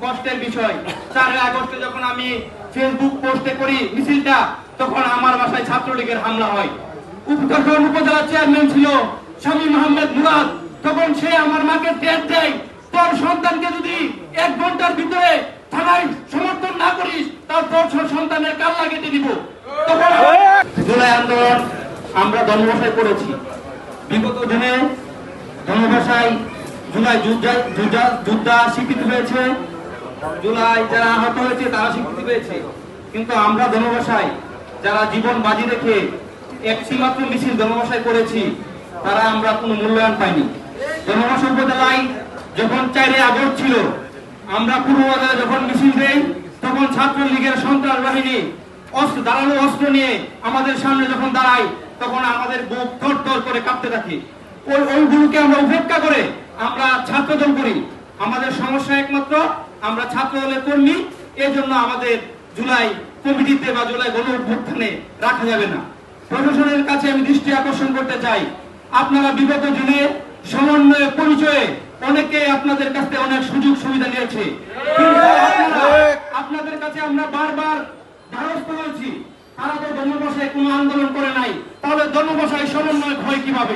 কষ্টের বিষয়। 4 আগস্টে যখন আমি ফেসবুক পোস্টে করি মিছিলটা, তখন আমার বাসায় ছাত্রলীগের হামলা হয়। তখন উপজেলা চেয়ারম্যান ছিল শামীম আহমেদ মুরাদ, তখন সে আমার মাকে ডেট দেয়, তোর সন্তানকে যদি 1 ঘন্টার ভিতরে থানায় সমর্থন না করিস তার তোর সন্তানের কাল্লা কেটে দিব। তখন জুলাই আন্দোলন আমরা ধর্মভাষায় করেছি। বিগত দিনে ধর্মভাষায় জুলাই যোদ্ধা স্বীকৃতি পেয়েছে, জুলাই যারা আহত হয়েছে তারা স্বীকৃতি পেয়েছে, কিন্তু আমরা ধর্মভাষায় যারা জীবন বাজি রেখে একটি মাত্র মিছিল ধর্মভাষায় করেছি তারা আমরা কোনো মূল্যায়ন পাইনি। ধর্মভাষা উপজেলায় যখন 4 আগস্ট ছিল, আমরা পূর্ববাজারে যখন মিছিল দেই তখন ছাত্রলীগের সন্ত্রাস বাহিনী ধারালো অস্ত্র নিয়ে আমাদের সামনে যখন দাঁড়ায় তখন আমাদের বুক থরথর করে কাঁপতে থাকে। ওইগুলোকে আমরা উপেক্ষা করে আমরা ছাত্রদল করি। আমাদের সমস্যা একমাত্র আমরা ছাত্রদলের কর্মী, এজন্য আমাদের জুলাই কমিটিতে বা জুলাই গণ অভ্যুত্থানে রাখা যাবে না। প্রশাসনের কাছে আমি দৃষ্টি আকর্ষণ করতে চাই, আপনারা বিগত দিনে সমন্বয় পরিচয়ে অনেকে আপনাদের কাছে অনেক সুযোগ সুবিধা নিয়েছে, কিন্তু আপনাদের কাছে আমরা বারবার দ্বারস্থ হয়েছি, তারা তো ধর্মভাষায় কোনো আন্দোলন করে নাই, তাহলে ধর্মভাষায় সমন্বয় হয় কিভাবে?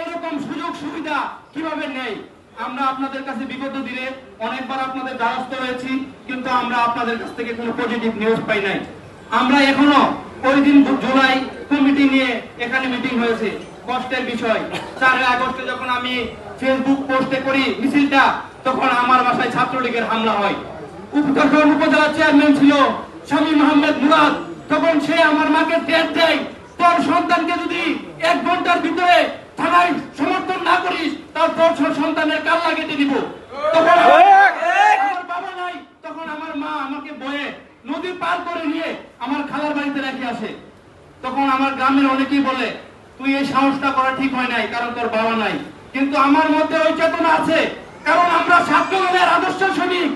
এরকম সুযোগ সুবিধা কিভাবে নেই? আমরা আপনাদের কাছে বিগত দিনে অনেকবার আপনাদের দ্বারস্থ হয়েছি, কিন্তু আমরা আপনাদের কাছ থেকে কোনো পজিটিভ নিউজ পাই নাই। আমরা এখনো ওই দিন জুলাই কমিটি নিয়ে এখানে মিটিং হয়েছে, কষ্টের বিষয়। 4 আগস্টে যখন আমি ফেসবুক পোস্টে করি মিছিলটা, তখন আমার বাসায় ছাত্রলীগের হামলা হয়। তখন উপজেলা চেয়ারম্যান ছিল শামীম আহমেদ মুরাদ, তখন সে আমার মাকে ডেট দেয়, তোর সন্তানকে যদি 1 ঘন্টার ভিতরে থানায় সমর্থন না করিস তার তোর সন্তানের কাল্লা কেটে দিব। তখন আমার বাবা নাই, তখন আমার মা আমাকে বয়ে নদী পার করে নিয়ে আমার খালার বাড়িতে রেখে আসে। তখন আমার গ্রামের অনেকেই বলে তুই এই সাহসটা করা ঠিক হয় নাই, কারণ তোর বাবা নাই, কিন্তু আমার মধ্যে ওই চেতনা আছে, কারণ আমরা ছাত্রদলের আদর্শ সৈনিক,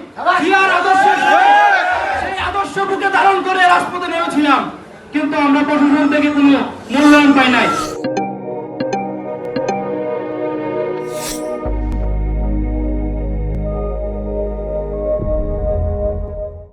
সেই আদর্শ বুকে ধারণ করে রাজপথে নেমেছিলাম, কিন্তু আমরা প্রশাসন থেকে কোনো মূল্যায়ন পাই নাই।